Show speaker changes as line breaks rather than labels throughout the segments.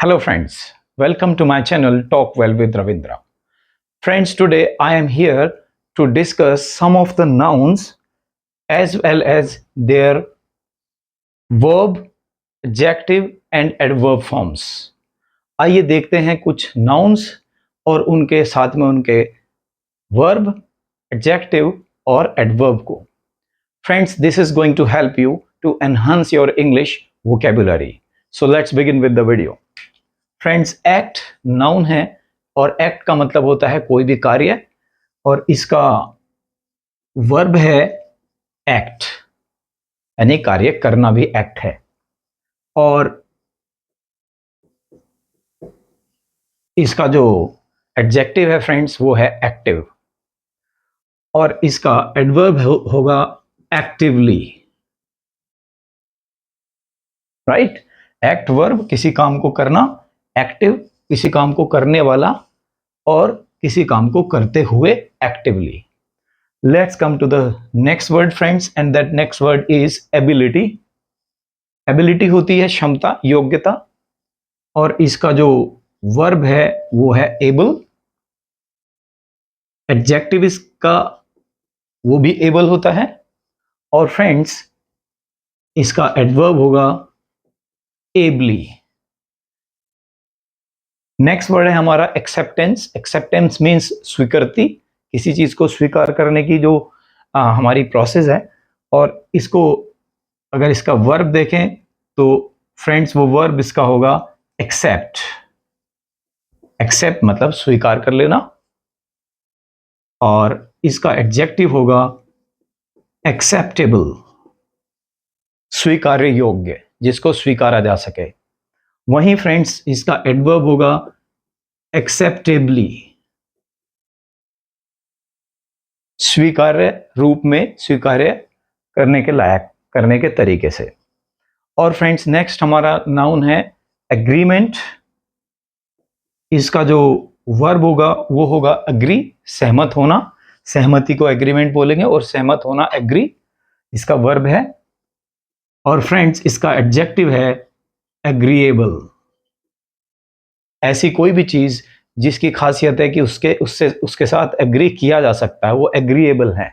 Hello friends, welcome to my channel Talk Well with Ravindra. Friends, today I am here to discuss some of the nouns as well as their verb, adjective and adverb forms. आइए देखते हैं कुछ nouns और उनके साथ में उनके verb, adjective और adverb को. Friends, this is going to help you to enhance your English vocabulary. So let's begin with the video. Friends, act noun है और एक्ट का मतलब होता है कोई भी कार्य और इसका वर्ब है एक्ट, यानी कार्य करना भी एक्ट है। और इसका जो एडजेक्टिव है फ्रेंड्स वो है एक्टिव और इसका एडवर्ब होगा एक्टिवली। राइट, एक्ट वर्ब किसी काम को करना, एक्टिव किसी काम को करने वाला और किसी काम को करते हुए actively. Let's come to the next word friends, and that next word is ability. Ability होती है क्षमता, योग्यता, और इसका जो वर्ब है वो है एबल। एडजेक्टिव इसका वो भी एबल होता है और फ्रेंड्स इसका एडवर्ब होगा एबली। नेक्स्ट वर्ड है हमारा एक्सेप्टेंस। एक्सेप्टेंस मीन्स स्वीकृति, किसी चीज को स्वीकार करने की जो हमारी प्रोसेस है। और इसको अगर इसका वर्ब देखें तो फ्रेंड्स वो वर्ब इसका होगा एक्सेप्ट। एक्सेप्ट मतलब स्वीकार कर लेना, और इसका एडजेक्टिव होगा एक्सेप्टेबल, स्वीकार्य योग्य, जिसको स्वीकारा जा सके। वहीं फ्रेंड्स इसका एडवर्ब होगा एक्सेप्टेबली, स्वीकार्य रूप में, स्वीकार्य करने के लायक, करने के तरीके से। और फ्रेंड्स नेक्स्ट हमारा नाउन है एग्रीमेंट। इसका जो वर्ब होगा वो होगा अग्री, सहमत होना। सहमति को एग्रीमेंट बोलेंगे और सहमत होना एग्री, इसका वर्ब है। और फ्रेंड्स इसका एडजेक्टिव है एग्रीएबल। ऐसी कोई भी चीज जिसकी खासियत है कि उसके साथ एग्री किया जा सकता है, वो एग्रीएबल है।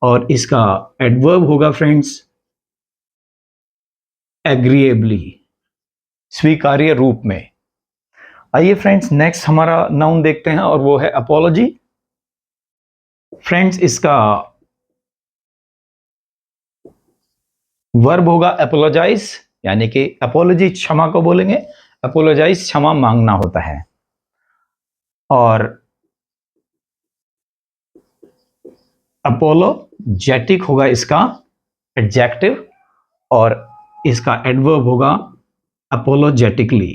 और इसका एडवर्ब होगा फ्रेंड्स एग्रीएबली, स्वीकार्य रूप में। आइए फ्रेंड्स नेक्स्ट हमारा नाउन देखते हैं और वो है अपॉलॉजी। फ्रेंड्स इसका वर्ब होगा अपोलोजाइज, यानी कि अपॉलॉजी क्षमा को बोलेंगे, अपोलोजाइज क्षमा मांगना होता है। और अपोलोजेटिक होगा इसका एडजेक्टिव और इसका एडवर्ब होगा अपोलोजेटिकली।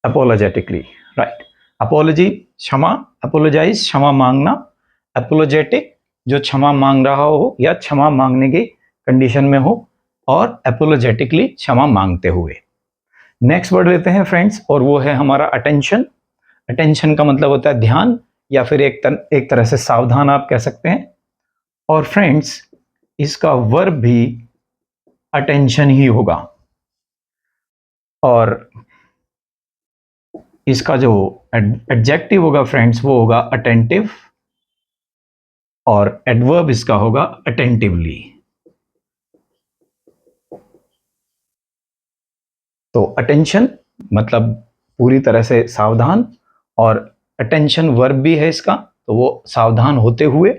अपोलोजेटिकली, राइट। अपोलॉजी क्षमा, अपोलोजाइज क्षमा मांगना, अपोलोजेटिक जो क्षमा मांग रहा हो या क्षमा मांगने की कंडीशन में हो, और अपोलोजेटिकली क्षमा मांगते हुए। नेक्स्ट वर्ड लेते हैं फ्रेंड्स और वो है हमारा अटेंशन। अटेंशन का मतलब होता है ध्यान, या फिर एक तरह से सावधान आप कह सकते हैं। और फ्रेंड्स इसका वर्ब भी अटेंशन ही होगा। और इसका जो एडजेक्टिव होगा फ्रेंड्स वो होगा अटेंटिव, और एडवर्ब इसका होगा अटेंटिवली। तो अटेंशन मतलब पूरी तरह से सावधान, और अटेंशन वर्ब भी है इसका, तो वो सावधान होते हुए।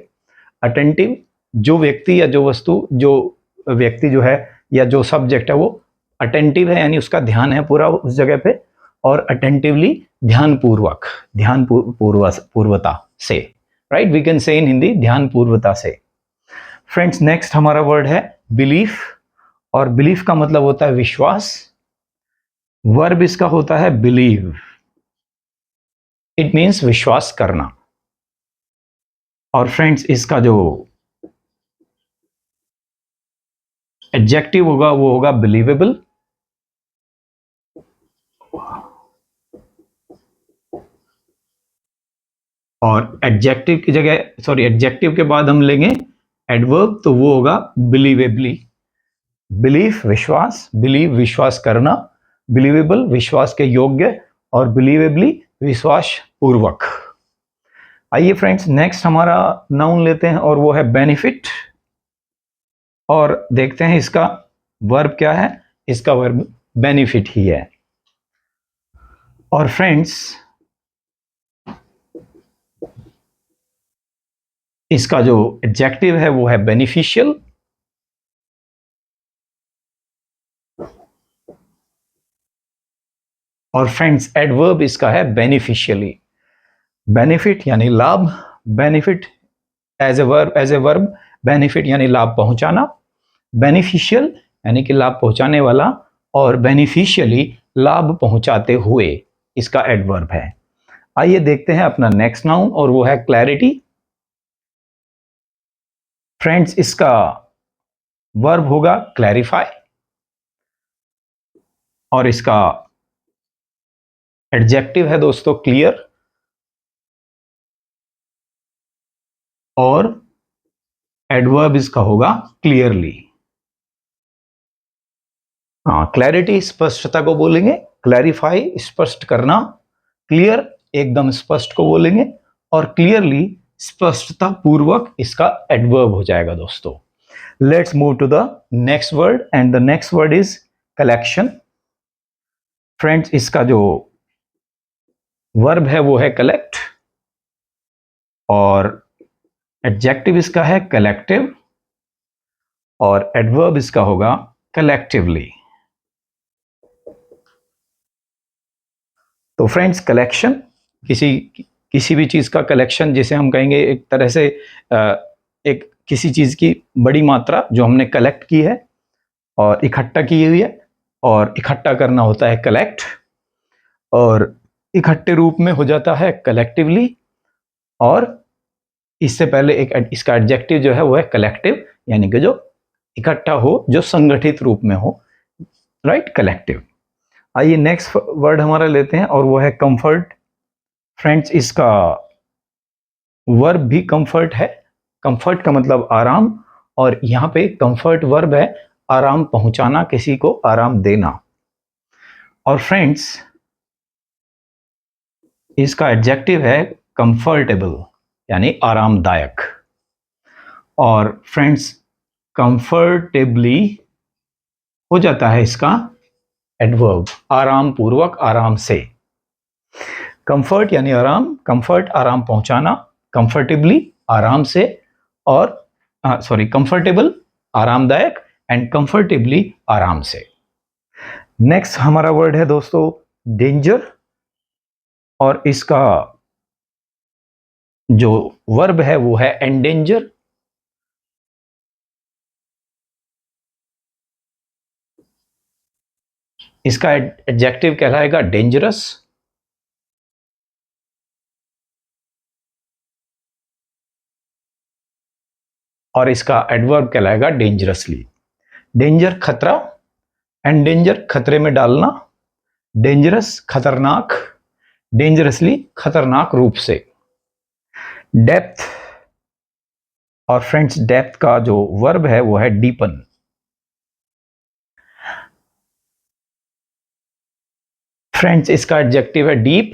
अटेंटिव जो व्यक्ति या जो वस्तु, जो व्यक्ति जो है या जो सब्जेक्ट है वो अटेंटिव है, यानी उसका ध्यान है पूरा उस जगह पे। और अटेंटिवली ध्यानपूर्वक, पूर्वता से, राइट, वी कैन से इन हिंदी ध्यानपूर्वता से। फ्रेंड्स नेक्स्ट हमारा वर्ड है बिलीफ, और बिलीफ का मतलब होता है विश्वास। वर्ब इसका होता है बिलीव, इट मीन्स विश्वास करना। और फ्रेंड्स इसका जो एडजेक्टिव होगा वो होगा बिलीवेबल। और एडजेक्टिव की जगह, सॉरी, एडजेक्टिव के बाद हम लेंगे एडवर्ब तो वो होगा बिलीवेबली, बिलीफ विश्वास, बिलीव विश्वास करना, बिलीवेबल विश्वास के योग्य, और बिलीवेबली विश्वास पूर्वक। आइए फ्रेंड्स नेक्स्ट हमारा नाउन लेते हैं और वो है बेनिफिट, और देखते हैं इसका वर्ब क्या है। इसका वर्ब बेनिफिट ही है। और फ्रेंड्स इसका जो एडजेक्टिव है वो है बेनिफिशियल, और फ्रेंड्स एडवर्ब इसका है बेनिफिशियली। बेनिफिट यानी लाभ, benefit as a verb, benefit यानी लाभ पहुंचाना, बेनिफिशियल यानी कि लाभ पहुंचाने वाला, और बेनिफिशियली लाभ पहुंचाते हुए इसका एडवर्ब है। आइए देखते हैं अपना नेक्स्ट नाउन और वो है क्लैरिटी। फ्रेंड्स इसका वर्ब होगा क्लैरिफाई, और इसका एडजेक्टिव है दोस्तों क्लियर, और एडवर्ब इसका होगा क्लियरली। हाँ, क्लैरिटी स्पष्टता को बोलेंगे, क्लैरिफाई स्पष्ट करना, क्लियर एकदम स्पष्ट को बोलेंगे, और क्लियरली स्पष्टता पूर्वक इसका एडवर्ब हो जाएगा दोस्तों। Let's move to the next word, and the next word is collection. Friends इसका जो वर्ब है वो है कलेक्ट, और एडजेक्टिव इसका है कलेक्टिव, और एडवर्ब इसका होगा कलेक्टिवली। तो फ्रेंड्स कलेक्शन, किसी भी चीज का कलेक्शन, जिसे हम कहेंगे एक तरह से एक किसी चीज की बड़ी मात्रा जो हमने कलेक्ट की है और इकट्ठा की हुई है, और इकट्ठा करना होता है कलेक्ट, और इकट्ठे रूप में हो जाता है कलेक्टिवली, और इससे पहले एक इसका एडजेक्टिव जो है वो है कलेक्टिव, यानी कि जो इकट्ठा हो, जो संगठित रूप में हो, राइट, कलेक्टिव। आइए नेक्स्ट वर्ड हमारा लेते हैं और वो है कंफर्ट। फ्रेंड्स इसका वर्ब भी कंफर्ट है, कंफर्ट का मतलब आराम, और यहाँ पे कंफर्ट वर्ब है आराम पहुंचाना, किसी को आराम देना। और फ्रेंड्स इसका एडजेक्टिव है कंफर्टेबल, यानी आरामदायक। और फ्रेंड्स कंफर्टेबली हो जाता है इसका एडवर्ब, आराम पूर्वक, आराम से। कंफर्ट यानी आराम, कंफर्ट आराम पहुंचाना, कंफर्टेबली आराम से, और कंफर्टेबल आरामदायक, एंड कंफर्टेबली आराम से। नेक्स्ट हमारा वर्ड है दोस्तों डेंजर, और इसका जो वर्ब है वो है एंडेंजर, इसका एडजेक्टिव कहलाएगा डेंजरस, और इसका एडवर्ब कहलाएगा डेंजरसली। डेंजर खतरा, एंडेंजर खतरे में डालना, डेंजरस खतरनाक, डेंजरसली खतरनाक रूप से। डेप्थ, और फ्रेंड्स डेप्थ का जो वर्ब है वो है डीपन। फ्रेंड्स इसका एडजेक्टिव है डीप,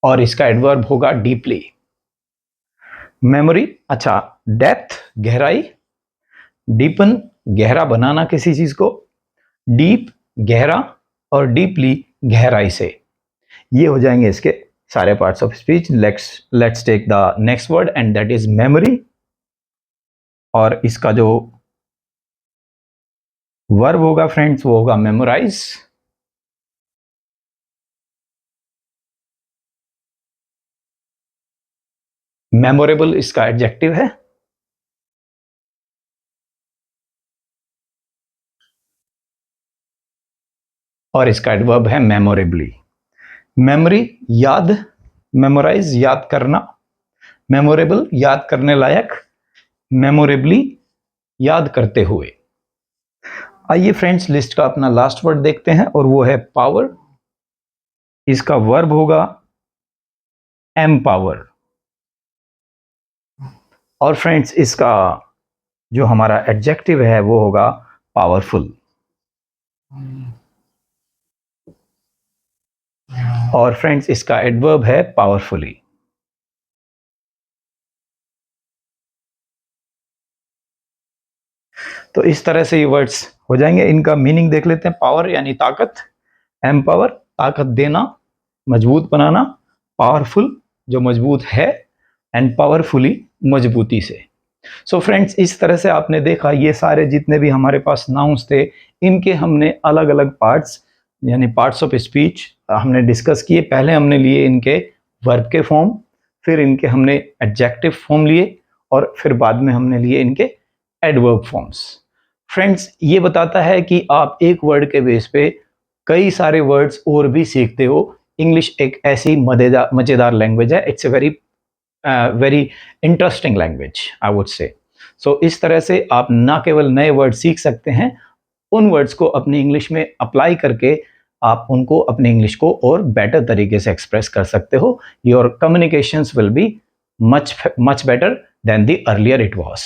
और इसका एडवर्ब होगा डीपली। मेमोरी, अच्छा, डेप्थ गहराई, डीपन गहरा बनाना किसी चीज को, डीप गहरा, और डीपली गहराई से। ये हो जाएंगे इसके सारे parts of speech. Let's take the next word and that is memory, और इसका जो वर्ब होगा फ्रेंड्स वो होगा मेमोराइज। मेमोरेबल इसका एडजेक्टिव है, और इसका एडवर्ब है मेमोरेबली। मेमोरी याद, मेमोराइज याद करना, मेमोरेबल याद करने लायक, मेमोरेबली याद करते हुए। आइए फ्रेंड्स लिस्ट का अपना लास्ट वर्ड देखते हैं और वो है पावर। इसका वर्ब होगा एम्पावर, और फ्रेंड्स इसका जो हमारा एडजेक्टिव है वो होगा पावरफुल। और फ्रेंड्स इसका एडवर्ब है पावरफुली। तो इस तरह से ये वर्ड्स हो जाएंगे। इनका मीनिंग देख लेते हैं। पावर यानी ताकत, एम्पावर ताकत देना, मजबूत बनाना, पावरफुल जो मजबूत है, एंड पावरफुली मजबूती से। सो फ्रेंड्स इस तरह से आपने देखा ये सारे जितने भी हमारे पास नाउन्स थे इनके हमने अलग अलग पार्ट्स यानी पार्ट्स ऑफ स्पीच हमने डिस्कस किए। पहले हमने लिए इनके वर्ब के फॉर्म, फिर इनके हमने एडजेक्टिव फॉर्म लिए, और फिर बाद में हमने लिए इनके एडवर्ब फॉर्म्स। फ्रेंड्स ये बताता है कि आप एक वर्ड के बेस पे कई सारे वर्ड्स और भी सीखते हो। इंग्लिश एक ऐसी मजेदार लैंग्वेज है। It's a very interesting language I would say. So इस तरह से आप ना केवल नए वर्ड सीख सकते हैं, उन वर्ड्स को अपनी इंग्लिश में अप्लाई करके आप उनको अपने इंग्लिश को और बेटर तरीके से एक्सप्रेस कर सकते हो। Your communications will be much much better than the earlier it was.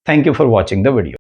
Thank you for watching the video.